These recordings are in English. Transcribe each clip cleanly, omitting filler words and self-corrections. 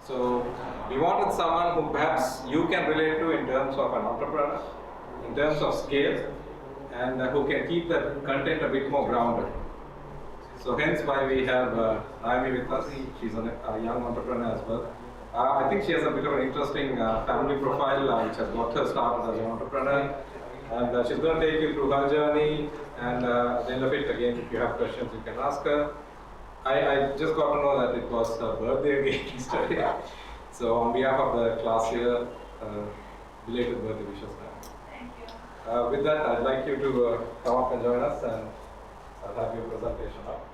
So we wanted someone who perhaps you can relate to in terms of an entrepreneur, in terms of scale, and who can keep the content a bit more grounded. So hence why we have Nayomi with us. She's a young entrepreneur as well. I think she has a bit of an interesting family profile which has got her started as an entrepreneur. And she's going to take you through her journey, and at the end of it, again, if you have questions, you can ask her. I just got to know that it was her birthday again yesterday. So on behalf of the class here, belated birthday wishes, ma'am. Thank you. With that, I'd like you to come up and join us, and I'll have your presentation up.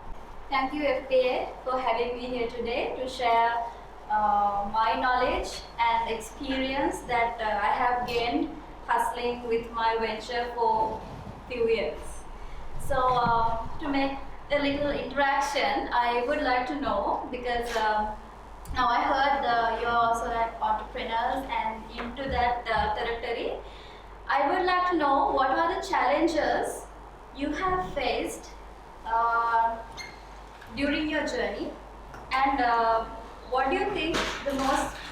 Thank you, FPA, for having me here today to share my knowledge and experience that I have gained hustling with my venture for few years. So to make a little interaction, I would like to know, because now I heard you're also like entrepreneurs and into that territory. I would like to know what are the challenges you have faced during your journey, and what do you think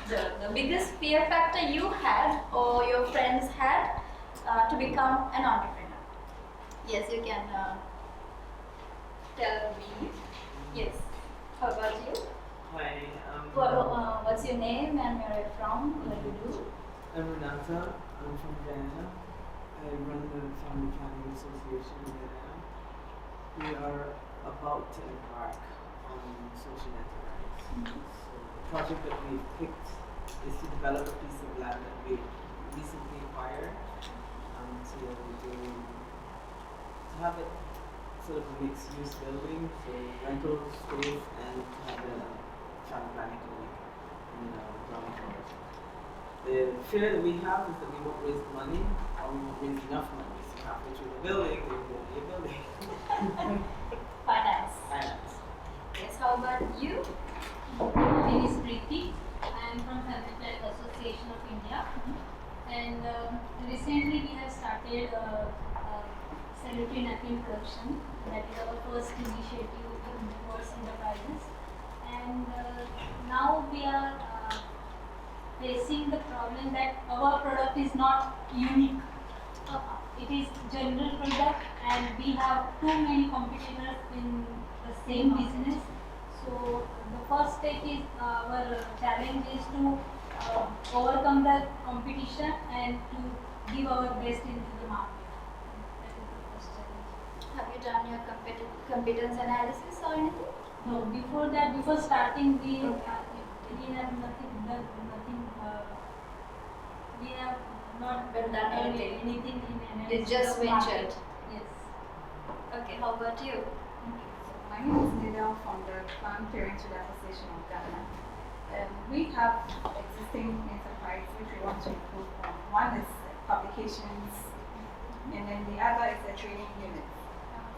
the biggest fear factor you had or your friends had to become an entrepreneur? Yes, you can tell me. Yes. How about you? Hi. What's your name and where are you from? What do you do? I'm Renata. I'm from Guyana. I run the Family Planning Association in Guyana. We are about to embark on social enterprise. So the project that we picked is to develop a piece of land that we recently acquired to have it sort of a mixed-use building, so rental space, and to have a family planning clinic in the ground floor. The fear that we have is that we won't raise money, or we won't raise enough money. So halfway through the building, there won't be a building. Finance. Finance. Yes, how about you? My name is Preeti. I am from Family Planning Association of India. And recently we have started sanitary napkin production. That is our first initiative towards enterprises. And now we are facing the problem that our product is not unique. It is general product, and we have too many competitors in the same business. So the first stage is our challenge is to overcome the competition and to give our best into the market. That is the first challenge. Have you done your competence analysis or anything? No, before that, before starting, we have nothing done, nothing. We have not Done anything. anything in You analysis just of market. ventured. Yes. Okay, how about you? My name is Nidal from the Planned Parenthood Association of Ghana. We have existing enterprise which we want to improve on. One is publications, and then the other is the training unit.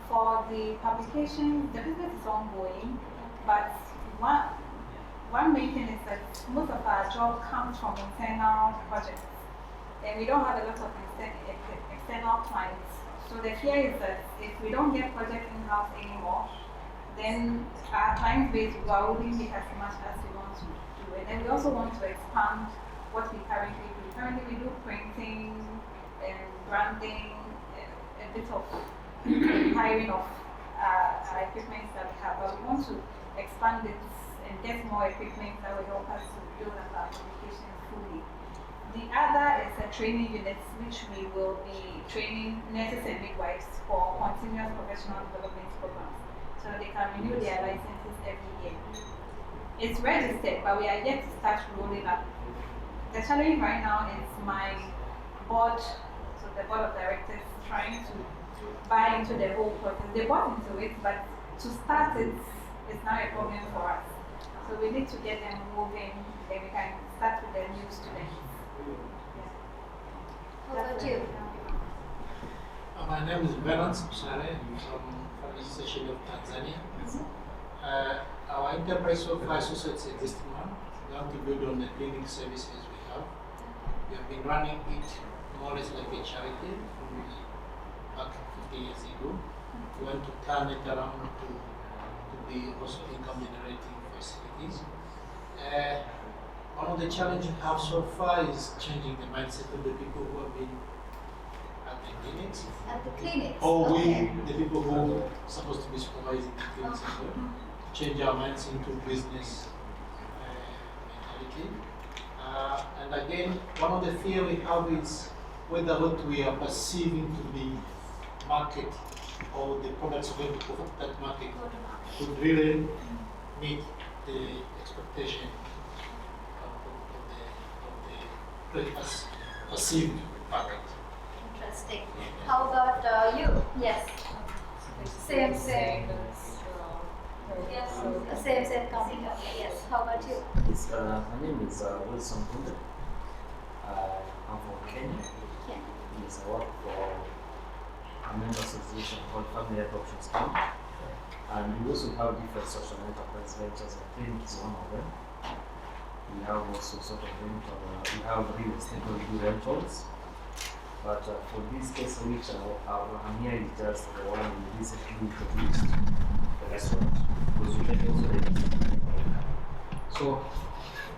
For the publication, the business is ongoing, but one main thing is that most of our job comes from internal projects, and we don't have a lot of external clients. So the fear is that if we don't get projects in-house anymore, then our client base wouldn't be as much as we want to do. And then we also want to expand what we currently do. Currently we do printing and branding, a bit of hiring of our equipment that we have, but we want to expand it and get more equipment that will help us to build up our application fully. The other is a training unit which we will be training nurses and midwives for continuous professional development programs, so they can renew their licenses every year. It's registered, but we are yet to start rolling up. The challenge right now is my board, so the board of directors, trying to buy into the whole process. They bought into it, but to start it is now a problem for us. So we need to get them moving, then we can start with the new students. How about you? My name is Beran Sare. I'm from Family Association of Tanzania. Our enterprise so far associates existing one. We want to build on the cleaning services we have. We have been running it more or less like a charity from back 50 years ago. We want to turn it around to be also income generating facilities. one of the challenges we have so far is changing the mindset of the people who have been at the clinics. At the clinics. Or Okay. the people who are supposed to be supervising the clinics as well. Change our minds into business mentality. And again, one of the fear we have is whether what we are perceiving to be market or the products available for that market would really meet the expectation of the perceived market. Interesting. How about you? Yes. Same. Yes. Same company. Okay. Yes. How about you? Yes, my name is Wilson Bunda. I'm from Kenya. Yeah. Yes, I work for a member association called Family Health Options Fund. And we also have different social enterprise ventures. I think it's one of them. We have also sort of we have real estate where we do rentals. But for this case, which I'm here is just the one we recently introduced, the restaurant. Because we can also So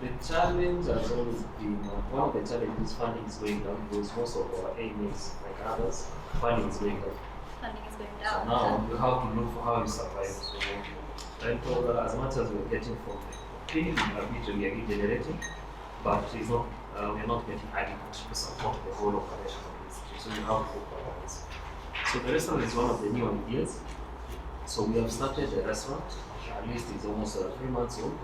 the challenge has always been, one of the challenges funding is going down because most of our AMAs, like others, funding is going down. Funding is going So down. now you have to look for how you survive. So rental, as much as we're getting from the clinic, we are generating, but it's not, we're not getting adequate to support the whole operation of this. So you have to look for others. So the restaurant is one of the new ideas. So we have started the restaurant, at least it's almost 3 months old.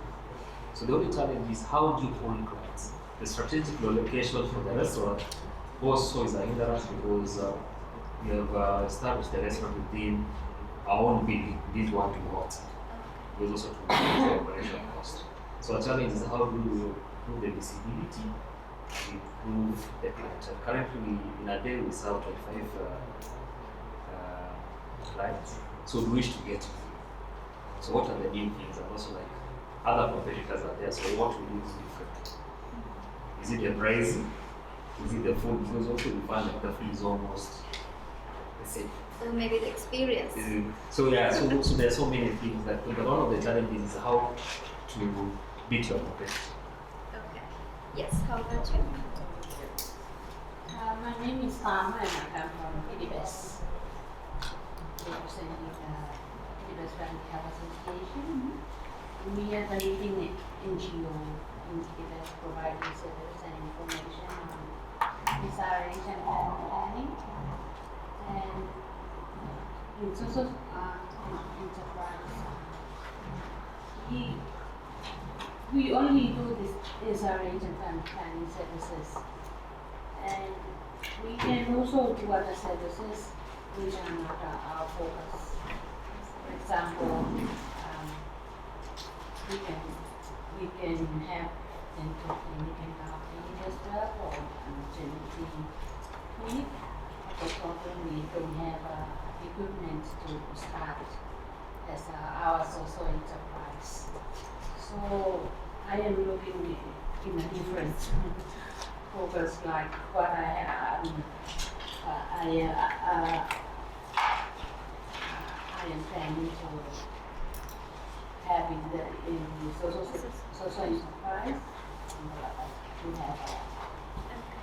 So the only challenge is how do you pull clients? The strategic location for the restaurant also is a hindrance because we have established the restaurant within our own building. We didn't want to go outside. Because also to reduce the operation cost. So a challenge is how do we improve the visibility and improve the clientele. Currently, in a day we serve 25 clients. So we wish to get to. So what are the new things? And also like other competitors are there. So what we do is different. Is it the price? Is it the food? Because also we find that the food is almost the same. So maybe the experience. So yeah, so there are so many things that, but one of the challenges is how to beat your competitor. Okay. Yes. How about you? My name is Farmer and I come from PDBS, representing PDBS Family Health Association. We are the leading NGO in PDBS providing service and information on SRH and family planning. And in social enterprise, we only do this SRH and family planning services. And we can also do other services which are not our focus. For example, we can have dental clinic in our clinic as well, or maternity clinic. But often we don't have equipment to start as our social enterprise. So I am looking in a different focus, like what I am planning to have in the social enterprise. We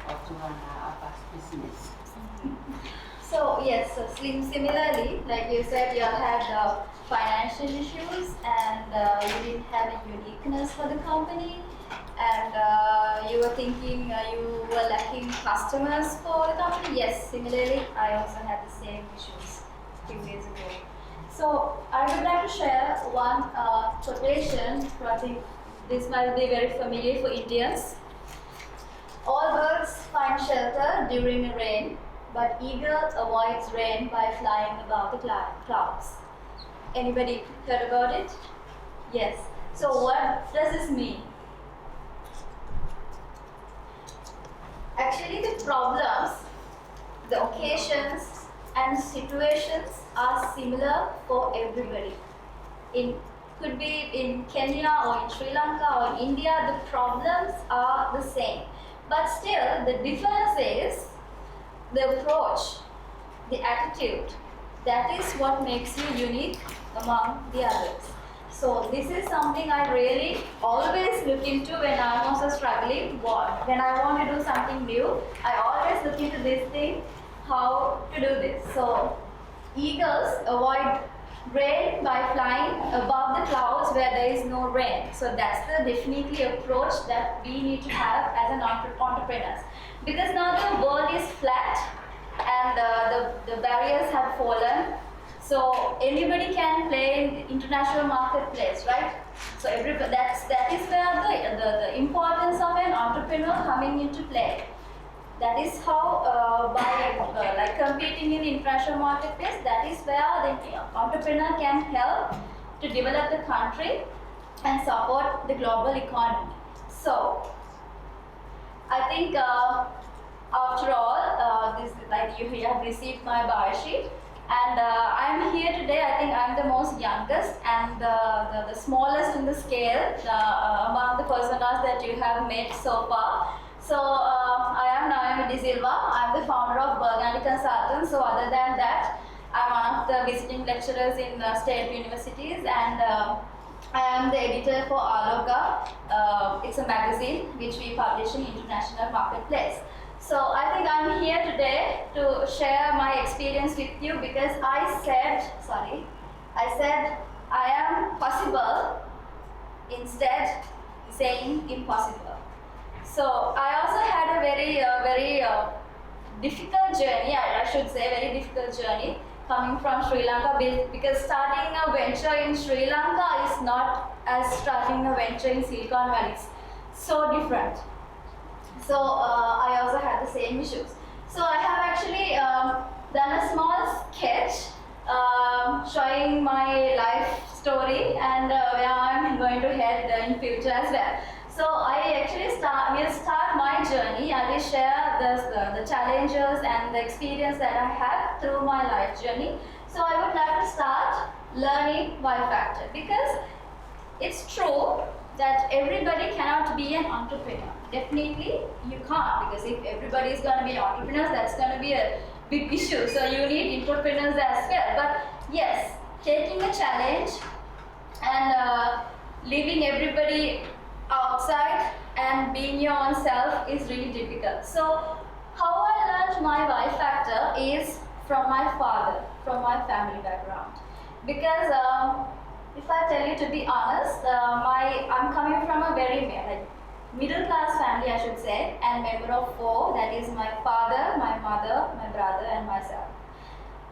have to run our bus business. So yes, so similarly, like you said, you had financial issues and you didn't have a uniqueness for the company, and you were thinking you were lacking customers for the company. Yes, similarly, I also had the same issues a few days ago. So I would like to share one quotation. I think this might be very familiar for Indians. All birds find shelter during a rain, but eagle avoids rain by flying above the clouds. Anybody heard about it? Yes. So what does this mean? Actually, the problems, the occasions and situations are similar for everybody. Could be in Kenya or in Sri Lanka or in India, the problems are the same. But still, the difference is the approach, the attitude. That is what makes you unique among the others. So this is something I really always look into when I'm also struggling. When I want to do something new, I always look into this thing, how to do this. So eagles avoid rain by flying above the clouds where there is no rain. So that's the definitely approach that we need to have as an entrepreneurs. Because now the world is flat and the barriers have fallen. So anybody can play in the international marketplace, right? So that is where the importance of an entrepreneur coming into play. That is how by like competing in international marketplace, that is where the entrepreneur can help to develop the country and support the global economy. So I think after all, this like you have received my bio sheet. And I'm here today, I think I'm the most youngest and the smallest in the scale among the personas that you have met so far. So I am Nayomi De Silva. I'm the founder of Burgundy Consultants. So other than that, I'm one of the visiting lecturers in state universities, and I am the editor for Aloka. It's a magazine which we publish in international marketplace. So I think I'm here today to share my experience with you because I said I am possible instead saying impossible. So I also had a very difficult journey, I should say, very difficult journey coming from Sri Lanka, because starting a venture in Sri Lanka is not as starting a venture in Silicon Valley. It's so different. So I also had the same issues. So I have actually done a small sketch showing my life story and where I'm going to head in future as well. So I actually will start my journey. I will share the challenges and the experience that I had through my life journey. So I would like to start learning Y factor, because it's true that everybody cannot be an entrepreneur. Definitely you can't, because if everybody is going to be entrepreneurs, that's going to be a big issue. So you need entrepreneurs as well. But yes, taking a challenge and leaving everybody outside and being your own self is really difficult. So how I learned my Y factor is from my father, from my family background. Because if I tell you to be honest, I'm coming from a very middle class family, I should say, and member of 4, that is my father, my mother, my brother and myself.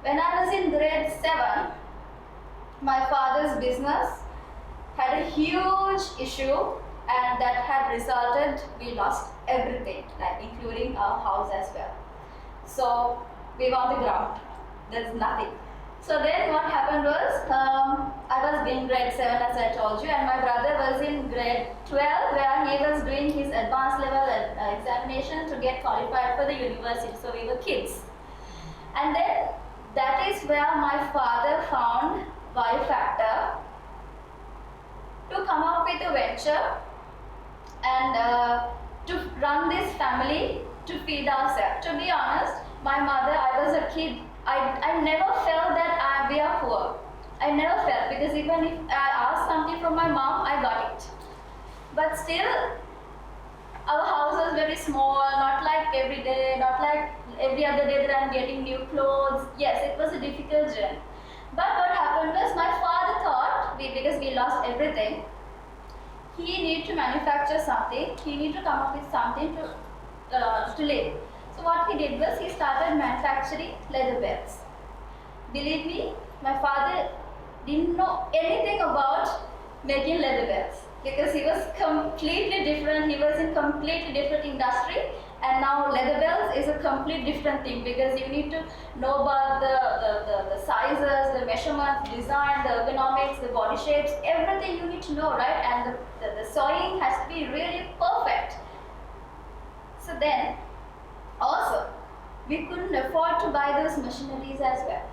When I was in grade 7, my father's business had a huge issue, and that had resulted, we lost everything, like including our house as well. So we were on the ground, there's nothing. So then what happened was, I was in grade 7 as I told you, and my brother was in grade 12 where he was doing his advanced level examination to get qualified for the university. So we were kids. And then that is where my father found Y factor to come up with a venture and to run this family, to feed ourselves. To be honest, my mother, I was a kid, I never felt that we are poor. I never felt, because even if I asked something from my mom, I got it. But still, our house was very small, not like every day, not like every other day that I'm getting new clothes. Yes, it was a difficult journey. But what happened was, my father thought, because we lost everything, he needed to manufacture something, he needed to come up with something to live. So what he did was, he started manufacturing leather belts. Believe me, my father didn't know anything about making leather belts, because he was completely different, he was in completely different industry, and now leather belts is a completely different thing, because you need to know about the sizes, the measurements, design, the ergonomics, the body shapes, everything you need to know, right? And the sewing has to be really perfect. So then, also, we couldn't afford to buy those machineries as well.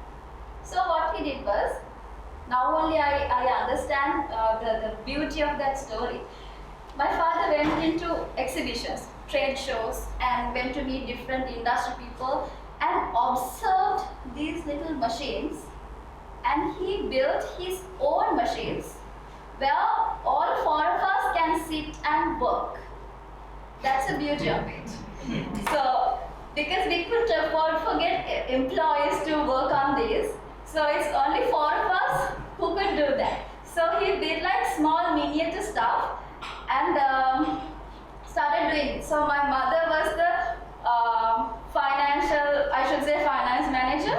So what he did was, now only I understand the beauty of that story. My father went into exhibitions, trade shows, and went to meet different industry people and observed these little machines, and he built his own machines where all four of us can sit and work. That's the beauty of it. So, because we could afford to get employees to work on this, so it's only four of us who could do that. So he did like small miniature stuff and started doing it. So my mother was the finance manager,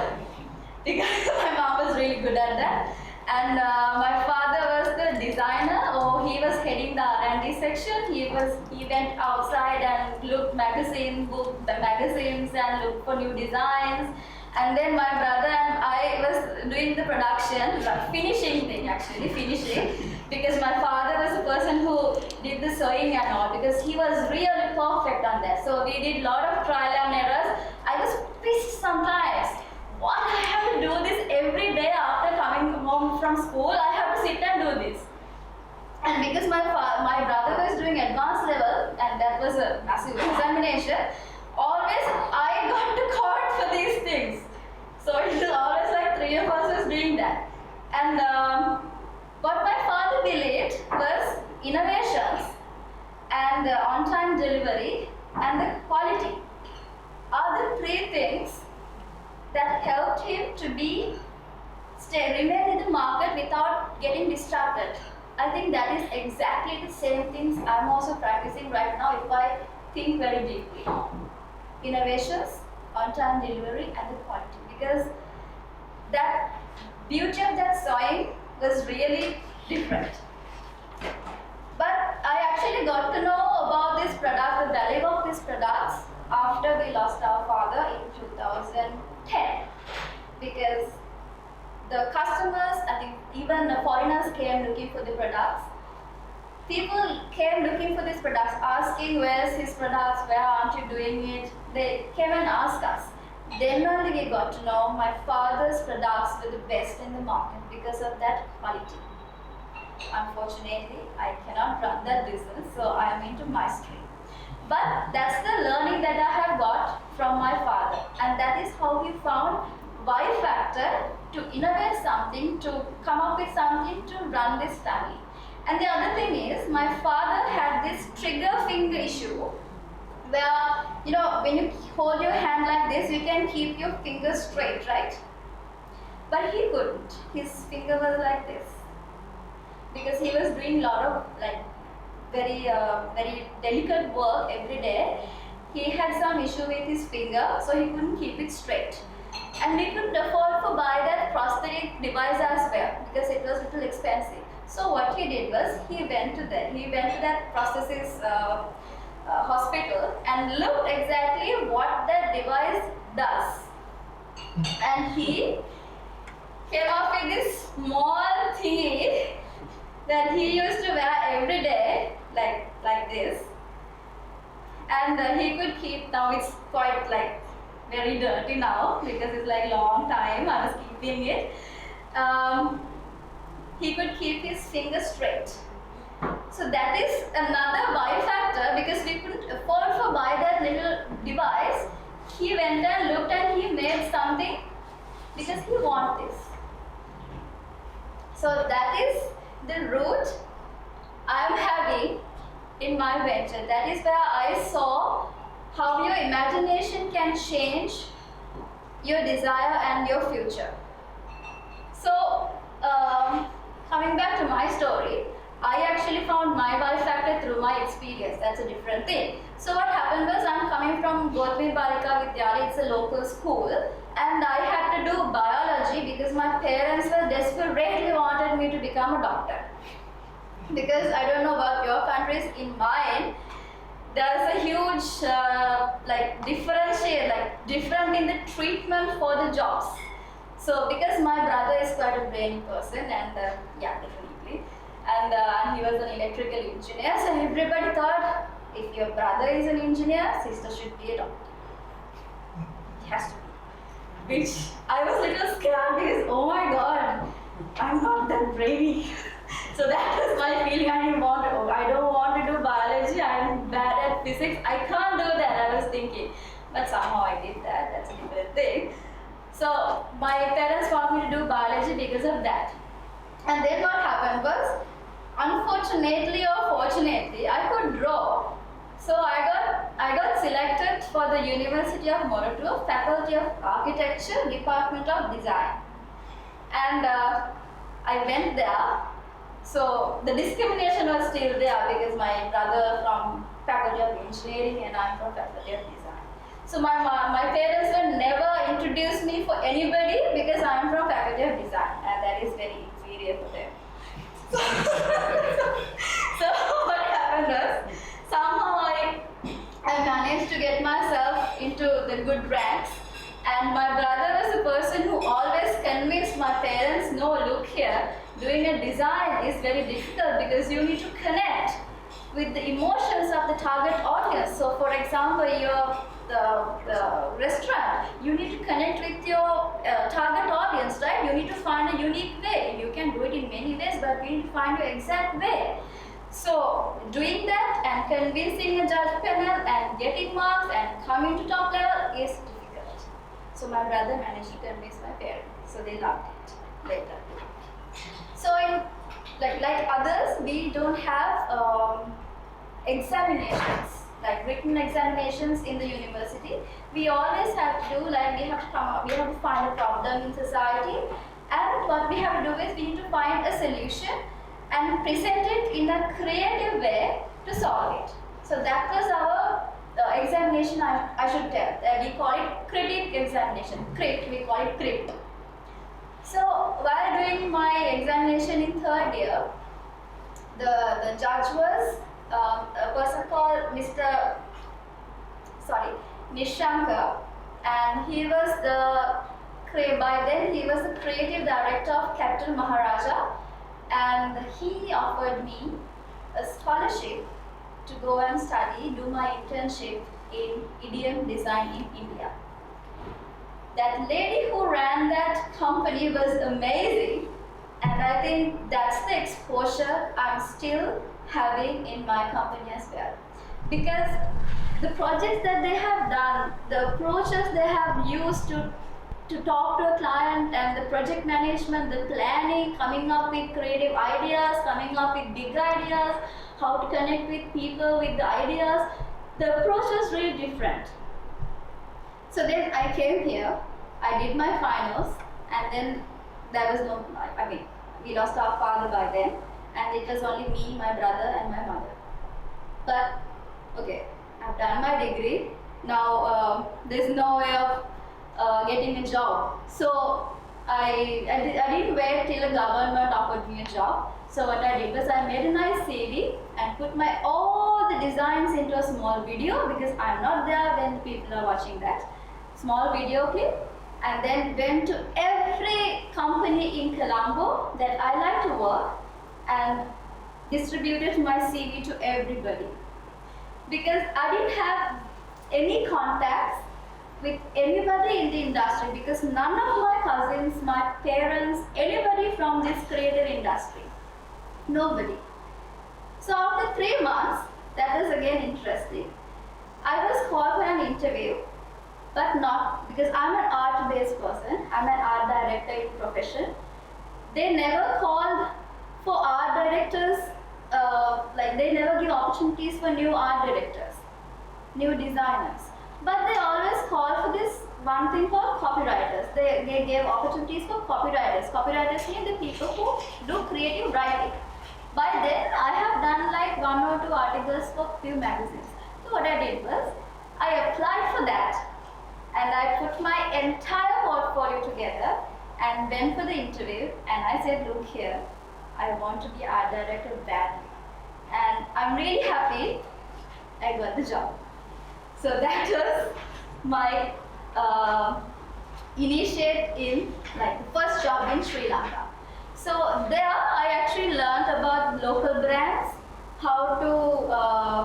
because my mom was really good at that. And my father was the designer, or he was heading the R&D section. He went outside and looked magazines and looked for new designs. And then my brother and I was doing the production, finishing, because my father was the person who did the sewing and all, because he was really perfect on that. So we did a lot of trial and errors. I was pissed sometimes. What, I have to do this every day after coming home from school? I have to sit and do this. And because my brother was doing advanced level, and that was a massive examination, always I got to court for these things. So it was always like three of us was doing that. And what my father believed was innovations and on-time delivery and the quality are the three things that helped him to remain in the market without getting distracted. I think that is exactly the same things I'm also practicing right now if I think very deeply. Innovations, on-time delivery, and the quality. Because that beauty of that sewing was really different. But I actually got to know about this product, the value of these products, after we lost our father in 2010. Because the customers, I think even the foreigners came looking for the products. People came looking for these products, asking where's his products, where aren't you doing it? They came and asked us. Then only we got to know my father's products were the best in the market because of that quality. Unfortunately, I cannot run that business, so I am into my stream. But that's the learning that I have got from my father, and that is how he found Y factor to innovate something, to come up with something to run this family. And the other thing is, my father had this trigger finger issue where, you know, when you hold your hand like this, you can keep your fingers straight, right? But he couldn't. His finger was like this. Because he was doing a lot of very delicate work every day. He had some issue with his finger, so he couldn't keep it straight. And we couldn't afford to buy that prosthetic device as well because it was a little expensive. So what he did was he went to that prosthesis hospital and looked exactly what that device does. And he came up with this small thingy that he used to wear every day, like this. And he could keep, now it's quite very dirty now because it's long time I was keeping it. He could keep his fingers straight. So that is another Y factor, because we couldn't afford to buy that little device. He went and looked and he made something because he wanted this. So that is the root I am having in my venture. That is where I saw how your imagination can change your desire and your future. So, coming back to my story, I actually found my Y factor through my experience. That's a different thing. So what happened was, I'm coming from Gautami Balika Vidyalaya, it's a local school, and I had to do biology because my parents were desperately wanted me to become a doctor. Because I don't know about your countries, in mine, there's a huge different in the treatment for the jobs. So because my brother is quite a brainy person, and definitely, and he was an electrical engineer, so everybody thought if your brother is an engineer, sister should be a doctor. It has to be. Which I was a little scared because, oh my god, I'm not that brainy. So that was my feeling. I don't want to do biology. I'm bad at physics. I can't do that, I was thinking. But somehow I did that. That's a different thing. So my parents want me to do biology because of that. And then what happened was, unfortunately or fortunately, I could draw. So I got selected for the University of Moratuwa, Faculty of Architecture, Department of Design. And I went there. So the discrimination was still there because my brother from Faculty of Engineering and I'm from Faculty of Design. So my parents will never introduce me for anybody because I'm from Faculty of Design, and that is very inferior for them. So what happened was, somehow I managed to get myself into the good ranks, and my brother was a person who always convinced my parents, no, look here, doing a design is very difficult because you need to connect with the emotions of the target audience. So for example, the restaurant, you need to connect with your target audience, right? You need to find a unique way. You can do it in many ways, but you need to find your exact way. So doing that and convincing a judge panel and getting marks and coming to top level is difficult. So my brother managed to convince my parents, so they loved it later. So in like others, we don't have examinations, like written examinations in the university. We always have to do, like we have to find a problem in society, and what we have to do is we need to find a solution and present it in a creative way to solve it. So that was our examination, I should tell. We call it critic examination. Crit, we call it crit. So while doing my examination in third year, the judge was a person called Nishanka, and he was by then he was the creative director of Capital Maharaja, and he offered me a scholarship to go and do my internship in idiom design in India. That lady who ran that company was amazing, and I think that's the exposure I'm still having in my company as well. Because the projects that they have done, the approaches they have used to talk to a client, and the project management, the planning, coming up with creative ideas, coming up with big ideas, how to connect with people with the ideas, the approach was really different. So then I came here, I did my finals, and then there was no, we lost our father by then, and it was only me, my brother, and my mother. But okay, I've done my degree. Now there's no way of getting a job. So I didn't wait till the government offered me a job. So what I did was I made a nice CV and put all the designs into a small video, because I'm not there when people are watching that. Small video clip, and then went to every company in Colombo that I like to work and distributed my CV to everybody. Because I didn't have any contacts with anybody in the industry, because none of my cousins, my parents, anybody from this creative industry, nobody. So after 3 months, that was again interesting. I was called for an interview, but not because I'm an art-based person. I'm an art director in profession. They never called for art directors, they never give opportunities for new art directors, new designers. But they always call for this one thing called copywriters. They gave opportunities for copywriters. Copywriters mean the people who do creative writing. By then, I have done like 1 or 2 articles for few magazines. So what I did was, I applied for that, and I put my entire portfolio together and went for the interview, and I said, look here, I want to be art director badly. And I'm really happy I got the job. So that was my initiate in the first job in Sri Lanka. So there I actually learned about local brands, how to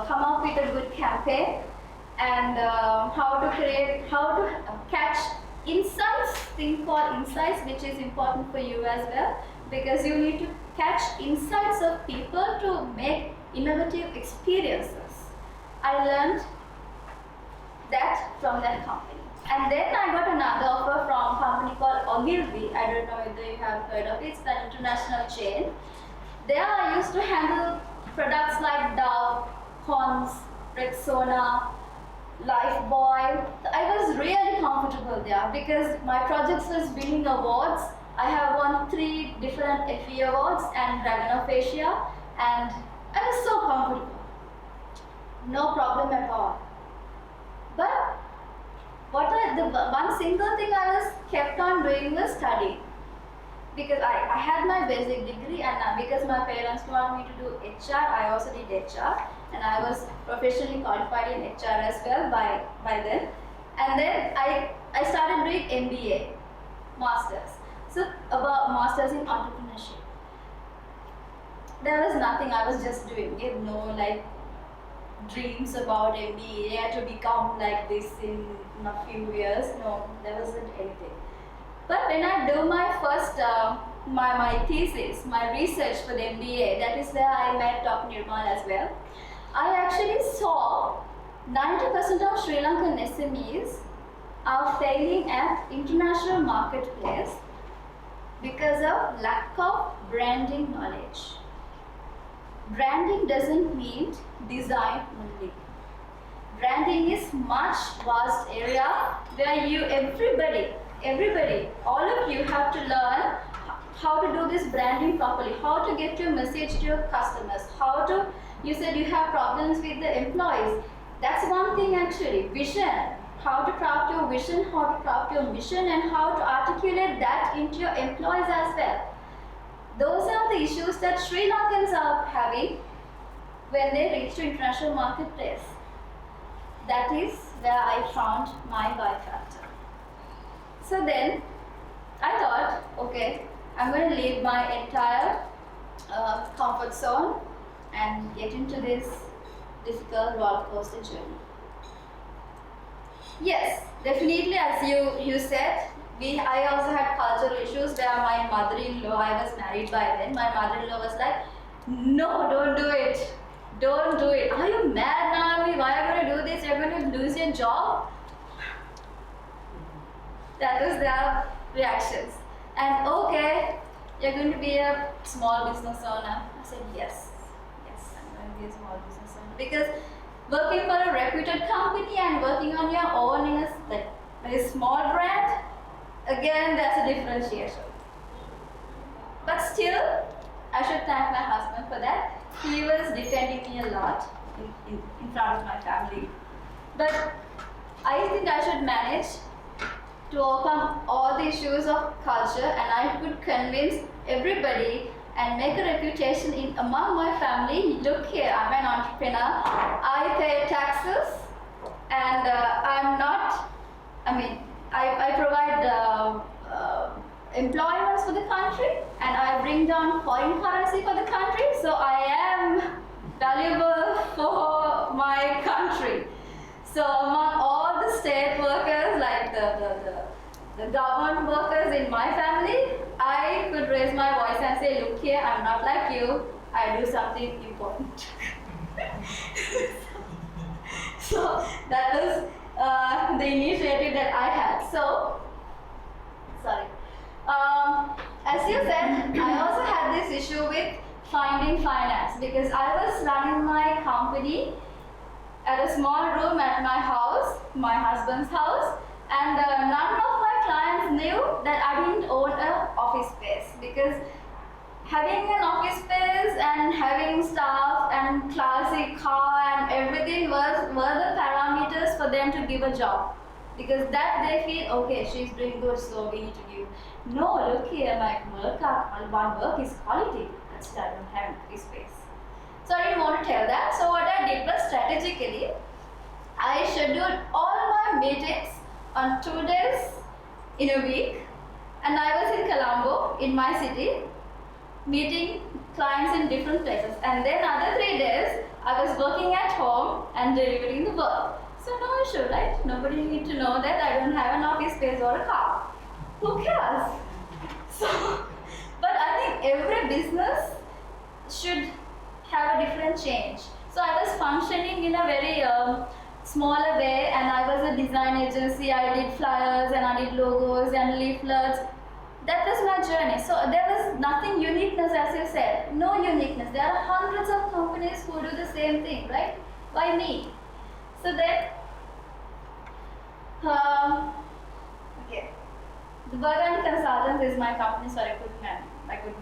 come up with a good campaign, and how to catch insights, thing called insights, which is important for you as well, because you need to catch insights of people to make innovative experiences. I learned that from that company. And then I got another offer from a company called Ogilvy. I don't know whether you have heard of it. It's an international chain. There I used to handle products like Dove, Pond's, Rexona, Lifebuoy. I was really comfortable there because my projects was winning awards. I have won 3 different FE awards and Dragon of Asia, and I was so comfortable. No problem at all. But the one single thing I was kept on doing was studying. Because I had my basic degree, and because my parents wanted me to do HR, I also did HR, and I was professionally qualified in HR as well by then. And then I started doing MBA, Masters. So about Masters in Entrepreneurship. There was nothing, I was just doing it, no like dreams about MBA to become like this in a few years. No, there wasn't anything. But when I do my first, my thesis, my research for the MBA, that is where I met Dr. Nirmal as well. I actually saw 90% of Sri Lankan SMEs are failing at international marketplace because of lack of branding knowledge. Branding doesn't mean design only. Branding is much vast area where everybody, all of you have to learn how to do this branding properly, how to get your message to your customers, you said you have problems with the employees. That's one thing actually, vision, how to craft your vision, how to craft your mission, and how to articulate that into your employees as well. Those are the issues that Sri Lankans are having when they reach to international marketplace. That is where I found my buy factor. So then I thought, okay, I'm going to leave my entire comfort zone and get into this difficult roller coaster journey. Yes, definitely, as you said, I also had cultural issues where my mother-in-law, I was married by then, my mother-in-law was like, no, don't do it. Don't do it. Are you mad, Naomi? Why are you going to do this? You're going to lose your job? That was their reactions. And okay, you're going to be a small business owner. I said, yes, I'm going to be a small business owner. Because working for a reputed company and working on your own in a small brand, again, there's a differentiation. But still, I should thank my husband for that. He was defending me a lot in front of my family. But I think I should manage to overcome all the issues of culture, and I could convince everybody and make a reputation among my family. Look here, I'm an entrepreneur, I pay taxes, and I provide employments for the country, and I bring down foreign currency for the country, so I am valuable for my country. So among all the state workers, like the government workers in my family, I could raise my voice and say, look here, I'm not like you, I do something important. So that was the initiative that I had. So, sorry. As you said, I also had this issue with finding finance because I was running my company at a small room at my house, my husband's house, and none of my clients knew that I didn't own an office space because having an office space and having staff and classy car and everything were the parameters for them to give a job. Because that they feel, okay, she's doing good, so we need to give. No, look here, my work is quality. That's why I don't have office space. So I didn't want to tell that. So what I did was strategically, I scheduled all my meetings on 2 days in a week, and I was in Colombo, in my city, meeting clients in different places. And then other 3 days, I was working at home and delivering the work. So no issue, right? Nobody need to know that I don't have an office space or a car. Who cares? So, but I think every business should have a different change. So I was functioning in a very smaller way, and I was a design agency. I did flyers and I did logos and leaflets. that was my journey. So there was nothing uniqueness, as you said. No uniqueness. There are hundreds of companies who do the same thing, right? Why me? So then, okay. The Burgundy Consultants is my company. Sorry, I couldn't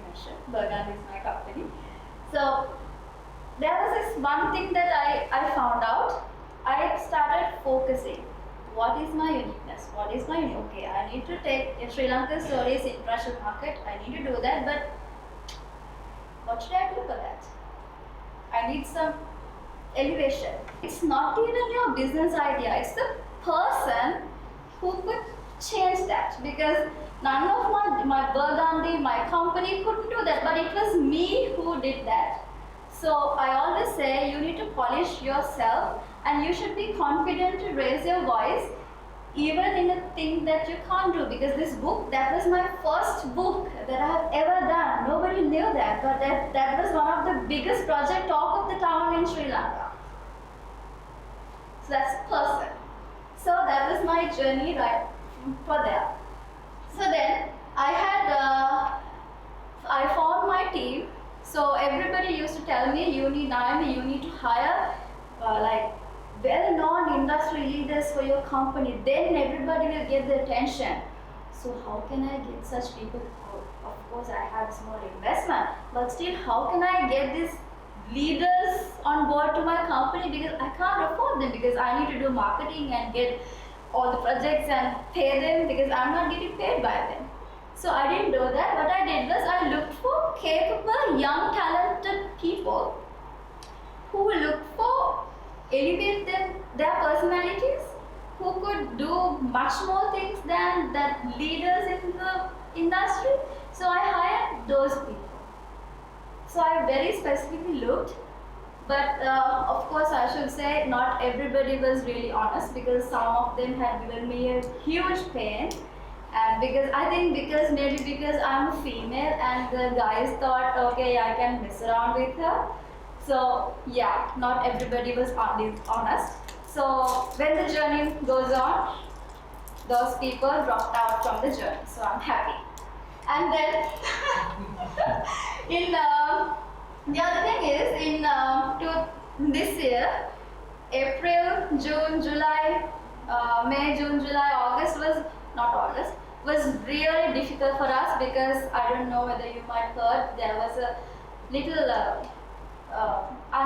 mention. Burgundy is my company. So there was this one thing that I found out. I started focusing. What is my uniqueness? What is my unique? Okay, I need to take Sri Lankan stories in international market. I need to do that, but what should I do for that? I need some elevation. It's not even your business idea. It's the person who could change that, because none of my Burgundy, my company couldn't do that, but it was me who did that. So I always say you need to polish yourself and you should be confident to raise your voice even in a thing that you can't do, because this book, that was my first book that I have ever done. Nobody knew that, but that was one of the biggest project talk of the town in Sri Lanka. So that's the person. So that was my journey right for there. So then I found my team. So everybody used to tell me, Nayomi, you need to hire like well-known industry leaders for your company. Then everybody will get the attention. So how can I get such people? Oh, of course, I have small investment, but still, how can I get these leaders on board to my company? Because I can't afford them, because I need to do marketing and get all the projects and pay them, because I'm not getting paid by them. So I didn't do that. What I did was I looked for capable, young, talented people who look for elevate their personalities, who could do much more things than that leaders in the industry. So I hired those people. So I very specifically looked, but of course I should say not everybody was really honest, because some of them had given me a huge pain. And maybe because I'm a female and the guys thought, okay, I can mess around with her. So yeah, not everybody was honest. So when the journey goes on, those people dropped out from the journey. So I'm happy. And then the other thing is this year, April, June, July, May, June, July, August was really difficult for us, because I don't know whether you might heard, there was a little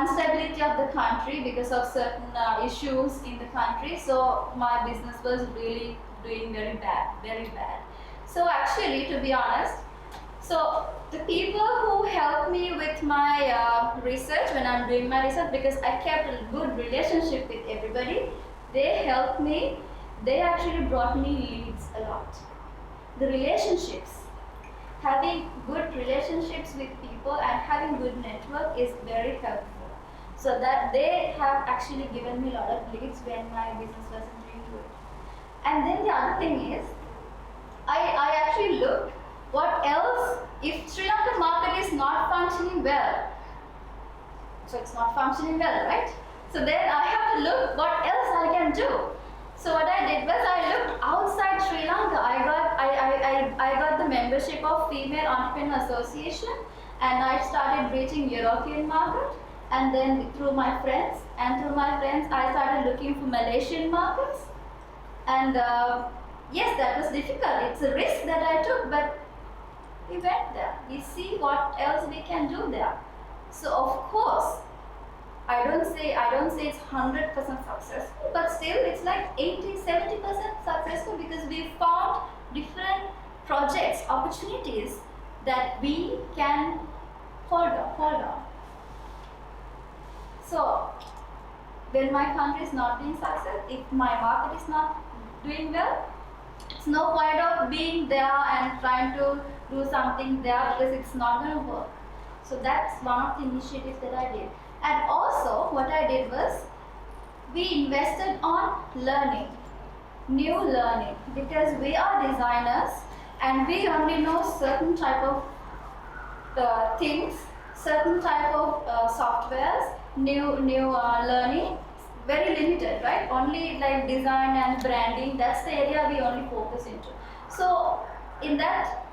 instability of the country because of certain issues in the country. So my business was really doing very bad. So actually, to be honest, so the people who helped me with my research, when I'm doing my research, because I kept a good relationship with everybody, they helped me. They actually brought me leads a lot. The relationships, having good relationships with people and having good network is very helpful. So that they have actually given me a lot of leads when my business wasn't doing good. And then the other thing is, I actually looked what else, if Sri Lankan market is not functioning well, so it's not functioning well, right? So then I have to look what else I can do. So what I did was I looked outside Sri Lanka. I got the membership of Female Entrepreneur Association, and I started reaching European market, and then through my friends I started looking for Malaysian markets. And yes, that was difficult. It's a risk that I took, but we went there. We see what else we can do there. So of course, I don't say it's 100% successful, but still it's like 80-70% successful, because we found different projects, opportunities that we can hold on. So when my country is not being successful, if my market is not doing well, it's no point of being there and trying to do something there, because it's not going to work. So that's one of the initiatives that I did. And also what I did was, we invested on learning, new learning, because we are designers and we only know certain type of things, certain type of softwares, new learning, very limited, right? Only like design and branding, that's the area we only focus into. So in that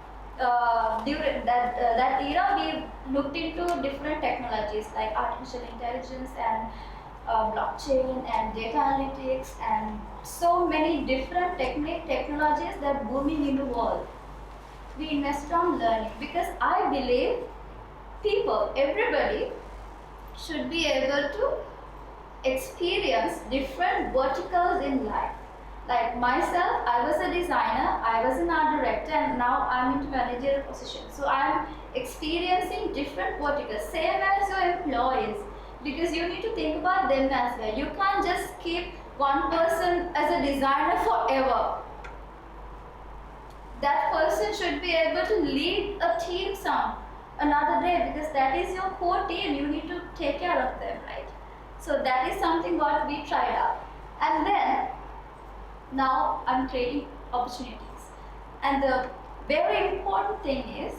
during that era, we looked into different technologies like artificial intelligence and blockchain and data analytics and so many different technologies that booming in the world. We invested on learning because I believe people, everybody, should be able to experience different verticals in life. Like myself, I was a designer, I was an art director, and now I'm into managerial position. So I'm experiencing different verticals, same as your employees, because you need to think about them as well. You can't just keep one person as a designer forever. That person should be able to lead a team another day, because that is your core team. You need to take care of them, right? So that is something what we tried out. And then now I'm creating opportunities. And the very important thing is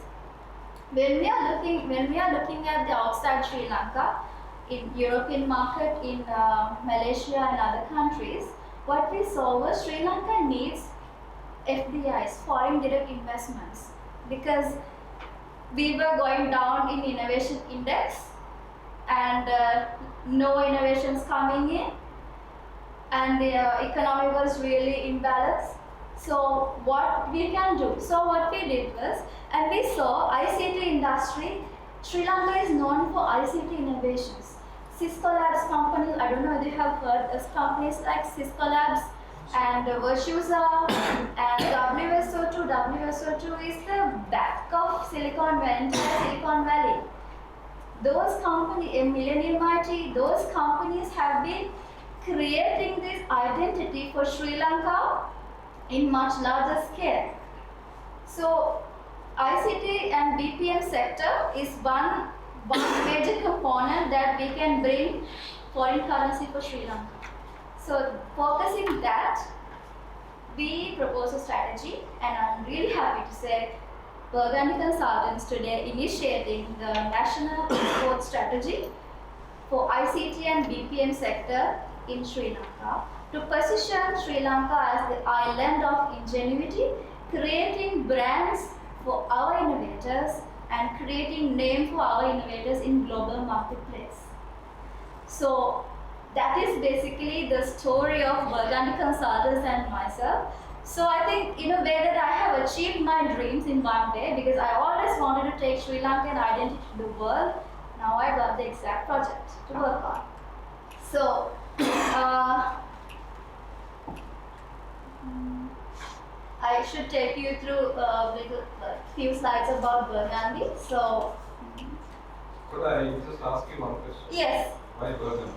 when we are looking at the outside Sri Lanka, in European market, in Malaysia and other countries, what we saw was Sri Lanka needs FDIs, foreign direct investments, because we were going down in innovation index and no innovations coming in, and the economy was really imbalanced. So what we can do? So what we did was, and we saw ICT industry, Sri Lanka is known for ICT innovations. Cisco Labs companies, I don't know if you have heard of companies like Cisco Labs and Virtusa and WSO2. WSO2 is the back of Silicon Valley. Those companies, Millennium IT, those companies have been creating this identity for Sri Lanka in much larger scale. So ICT and BPM sector is one major component that we can bring foreign currency for Sri Lanka. So focusing that, we propose a strategy, and I'm really happy to say Burgundy Consultants today initiating the national export strategy for ICT and BPM sector in Sri Lanka to position Sri Lanka as the island of ingenuity, creating brands for our innovators and creating name for our innovators in global marketplace. So that is basically the story of Burgundy Consultants and myself. So I think in a way that I have achieved my dreams in one day, because I always wanted to take Sri Lankan identity to the world. Now I got the exact project to work on. So I should take you through a few slides about Burgundy. So Could I just ask you one question? yes. Why Burgundy?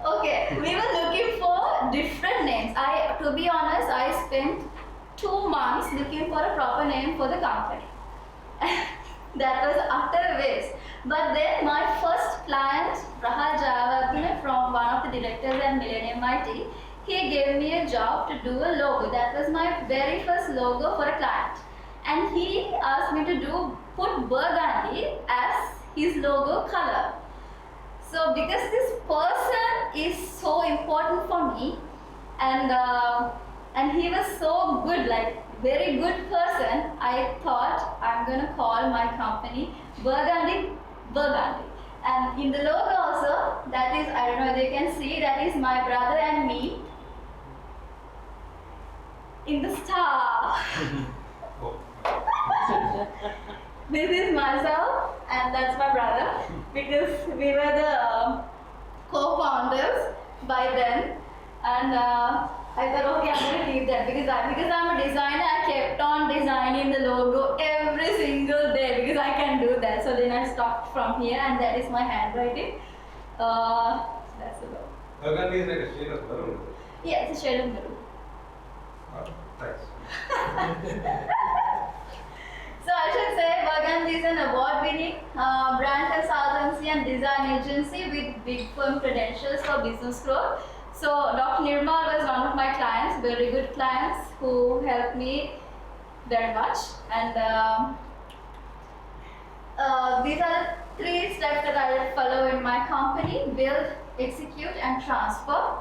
Okay, we were looking for different names. To be honest, I spent 2 months looking for a proper name for the company. That was utter waste. But then my first client, Rahal Jayawardene, from one of the directors at Millennium IT, he gave me a job to do a logo. That was my very first logo for a client. And he asked me to put Burgundy as his logo color. So because this person is so important for me, and he was so good, like very good person, I thought I'm gonna call my company Burgundy. And in the logo also, that is, I don't know if you can see, that is my brother and me in the star. This is myself and that's my brother, because we were the co-founders by then, and I thought, okay, I'm going to leave that because I'm a designer. I kept on designing the logo every single day because I can do that. So then I stopped from here, and that is my handwriting. That's the logo. Burgundy is like a shade of maroon. Yeah, it's a shade of maroon. Thanks. So I should say Burgundy is an award-winning brand consultancy and design agency with big firm credentials for business growth. So Dr. Nirmal was one of my clients, very good clients who helped me very much. And these are the 3 steps that I follow in my company: build, execute, and transfer.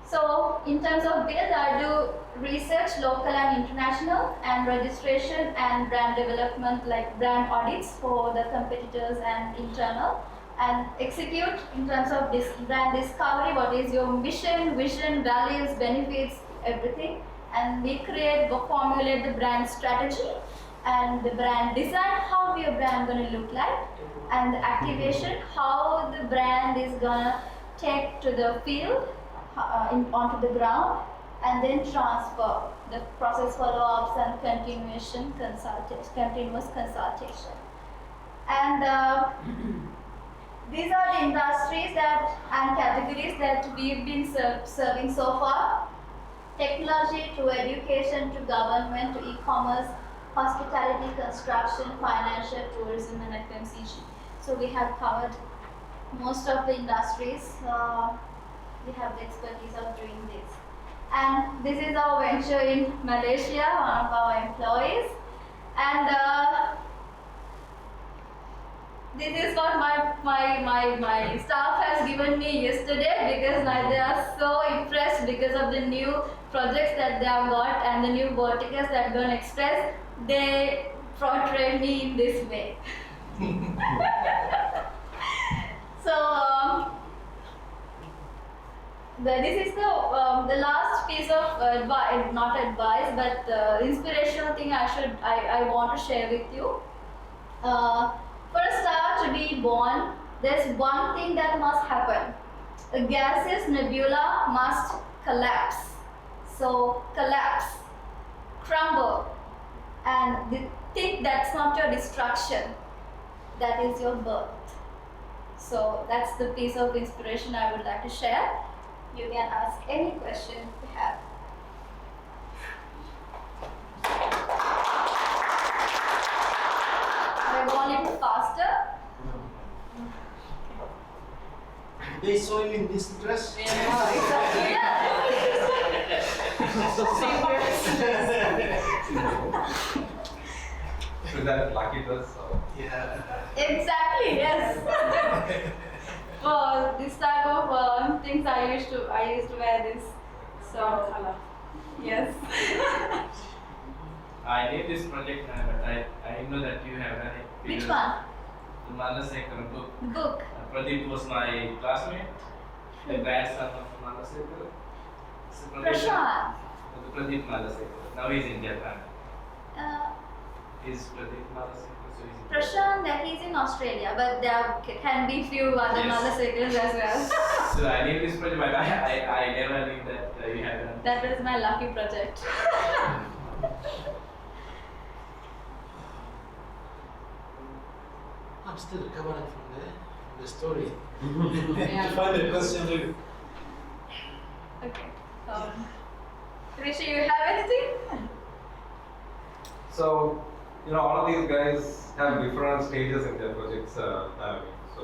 So in terms of build, I do research, local and international, and registration and brand development, like brand audits for the competitors and internal, and execute in terms of this brand discovery. What is your mission, vision, values, benefits, everything, and we formulate the brand strategy and the brand design, how your brand gonna look like, and the activation, how the brand is gonna take to the field, onto the ground, and then transfer the process follow-ups and continuous consultation. And these are the industries and categories that we've been serving so far: technology to education to government to e-commerce, hospitality, construction, financial, tourism, and FMCG. So we have covered most of the industries. We have the expertise of doing this. And this is our venture in Malaysia, one of our employees. And this is what my staff has given me yesterday, because they are so impressed because of the new projects that they have got and the new verticals that Gone Express. They portrayed me in this way. So this is the last piece of advice, not advice, but inspirational thing I want to share with you. For a star to be born, there's one thing that must happen. The gaseous nebula must collapse. So collapse, crumble, and think that's not your destruction. That is your birth. So that's the piece of inspiration I would like to share. You can ask any question you have. I go a little faster. They saw you in this dress? Is that lucky dress? Yeah. Exactly, yes. Well, this type of things I used to wear this. So, yes. I did this project, but I know that you have done it. Which one? The Malasekar book. The book. Pradeep was my classmate, the grandson of Malasekar. Prashant. Pradeep Malasekar. Now he's in Japan. Uh, He's Pradeep Malasekar, so he's in Prashant, he's in Australia, but there can be few other Malasekars as well. So I did this project, but I never knew that you had done. That was my lucky project. I'm still recovering from the story. Yeah. To find the question. Okay. Rishi, you have anything? So, all of these guys have different stages in their projects. So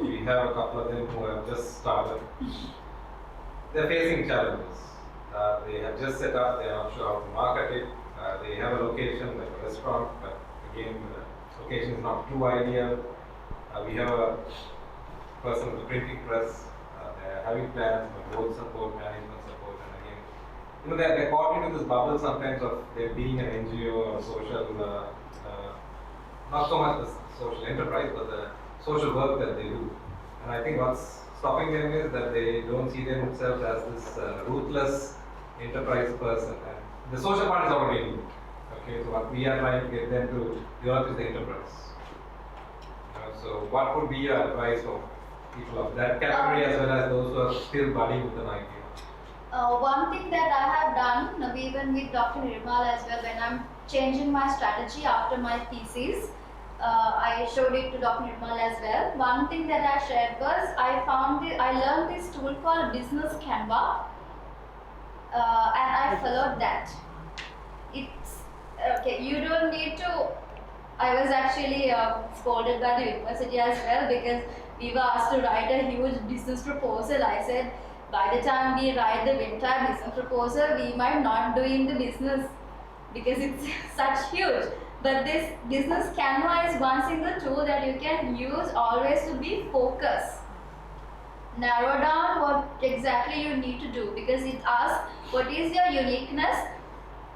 we have a couple of them who have just started. They're facing challenges. They have just set up, they're not sure how to market it. They have a location, like a restaurant, but again, the location is not too ideal. We have a person with the printing press. They're having plans for board support, management support, and again, they're caught into this bubble sometimes of there being an NGO or social, not so much the social enterprise, but the social work that they do. And I think what's stopping them is that they don't see themselves as this ruthless enterprise person. And the social part is already new. Okay, so what we are trying to get them to develop is the enterprise. So what would be your advice for people of that category as well as those who are still budding with an idea? One thing that I have done, even with Dr. Nirmal as well, when I'm changing my strategy after my thesis, I showed it to Dr. Nirmal as well. One thing that I shared was I learned this tool called Business Canva, and I followed that. It's okay. You don't need to. I was actually scolded by the university as well because we were asked to write a huge business proposal. I said, by the time we write the entire business proposal, we might not doing the business because it's such huge. But this Business Canva is one single tool that you can use always to be focused. Narrow down what exactly you need to do, because it asks what is your uniqueness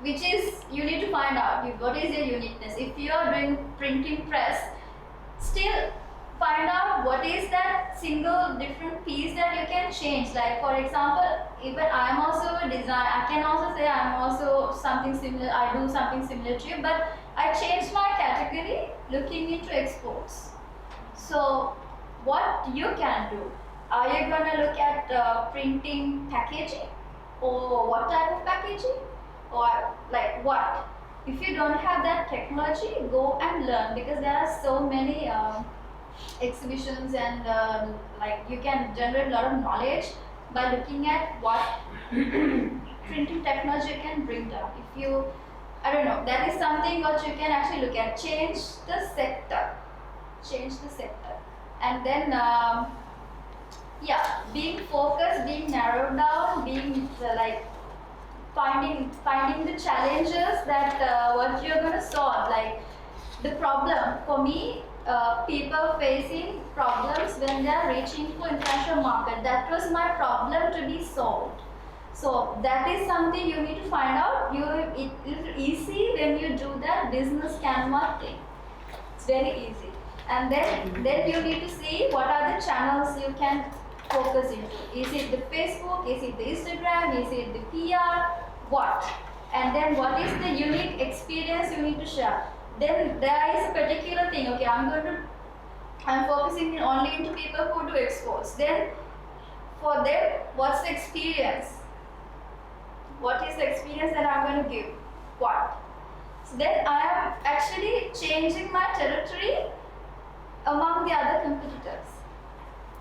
which is you need to find out what is your uniqueness. If you are doing printing press, still find out what is that single different piece that you can change. Like for example, even I am also a designer, I can also say I am also something similar, I do something similar to you, but I changed my category looking into exports. So what you can do, are you going to look at printing packaging, or what type of packaging, or like what? If you don't have that technology, go and learn, because there are so many exhibitions and like you can generate a lot of knowledge by looking at what printing technology can bring down. If you, I don't know, that is something what you can actually look at. Change the sector, and then yeah, being focused, being narrowed down, being like finding the challenges that what you're going to solve. Like the problem for me, people facing problems when they are reaching for international market. That was my problem to be solved. So that is something you need to find out. It is easy when you do that business Canva thing. It's very easy. And then you need to see what are the channels you can focus into. Is it the Facebook? Is it the Instagram? Is it the PR? What? And then what is the unique experience you need to share? Then there is a particular thing. Okay, I'm focusing only into people who do exports. Then for them, what's the experience? What is the experience that I'm going to give? What? So then I am actually changing my territory among the other competitors.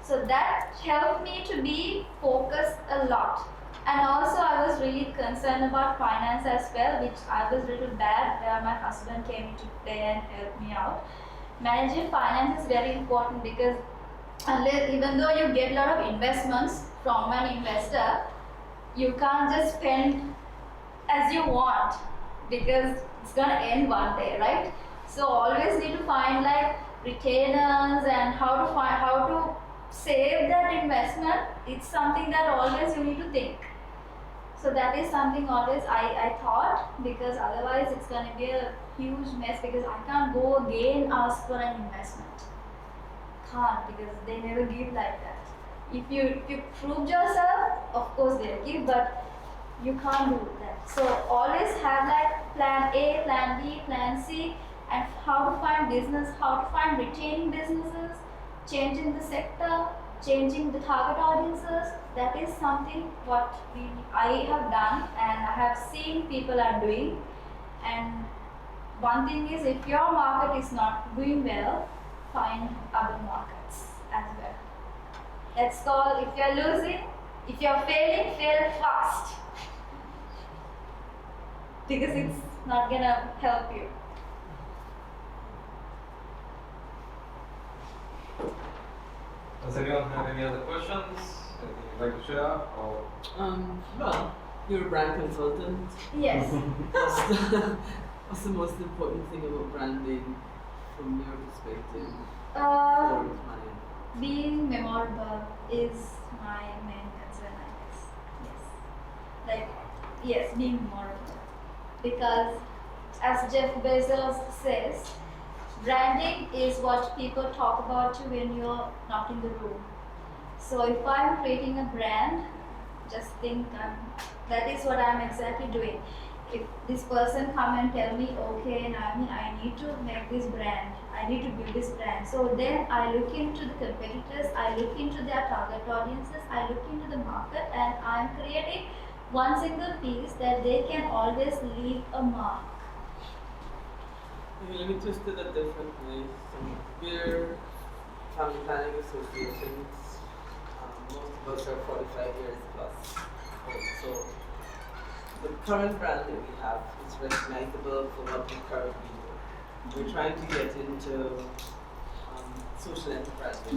So that helped me to be focused a lot. And also I was really concerned about finance as well, which I was a little bad, where my husband came into play and helped me out. Managing finance is very important, because even though you get a lot of investments from an investor, you can't just spend as you want, because it's gonna end one day, right? So always need to find like retainers and how to save that investment. It's something that always you need to think. So that is something always I thought, because otherwise it's going to be a huge mess, because I can't go again ask for an investment. Can't, because they never give like that. If you prove yourself, of course they'll give, but you can't do that. So always have like plan A, plan B, plan C, and how to find business, how to find retaining businesses, changing the sector, changing the target audiences. That is something what I have done, and I have seen people are doing. And one thing is, if your market is not doing well, find other markets as well. That's called, if you're losing, if you're failing, fail fast, because it's not gonna help you. Does anyone have any other questions? Anything you'd like to share? Or Well, you're a brand consultant. Yes. What's the most important thing about branding from your perspective? Uh, Or mine? Being memorable is my main concern, I guess. Yes. Like, yes, being memorable. Because as Jeff Bezos says, branding is what people talk about you when you're not in the room. So if I'm creating a brand, just think that is what I'm exactly doing. If this person come and tell me, okay, Naomi, I need to make this brand, I need to build this brand. So then I look into the competitors, I look into their target audiences, I look into the market, and I'm creating one single piece that they can always leave a mark. Okay, let me twist it a different way. So we're family planning associations. Most of us are 45 years plus old. So the current brand that we have is recognizable for what we currently do. We're trying to get into social enterprises.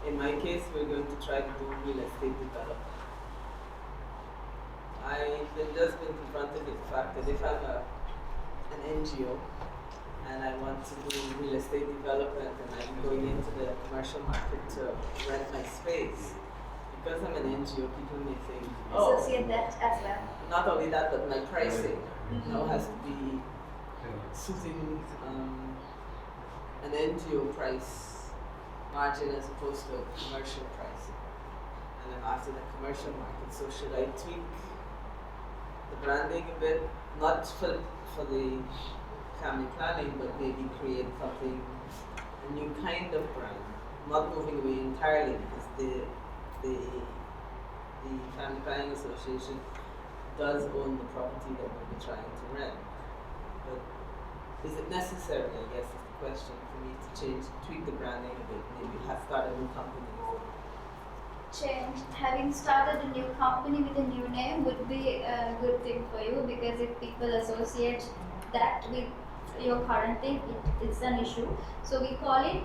In my case, we're going to try to do real estate development. I've just been confronted with the fact that if I'm an NGO and I want to do real estate development and I'm going into the commercial market to rent my space, because I'm an NGO, people may think, Associate that as well. not only that, but my pricing now has to be suiting an NGO price margin as opposed to a commercial price. And I'm after the commercial market. So should I tweak the branding a bit, not for the family planning, but maybe create something, a new kind of brand, not moving away entirely, because the Family Planning Association does own the property that we'll be trying to rent. But is it necessary, I guess, is the question, for me to tweak the branding a bit, maybe start a new company? Having started a new company with a new name would be a good thing for you, because if people associate that with your current thing, it's an issue. So we call it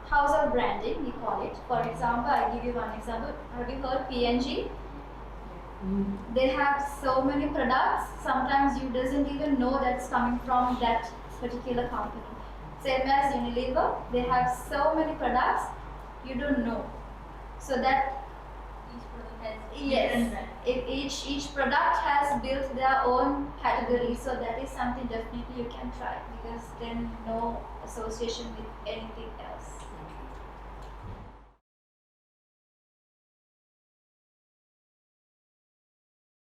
house of branding, we call it. For example, I'll give you one example. Have you heard P&G? They have so many products, sometimes you doesn't even know that's coming from that particular company. Same as Unilever, they have so many products, you don't know. So that Each product has yes, different brand. if each product has built their own category, so that is something definitely you can try, because then no association with anything else.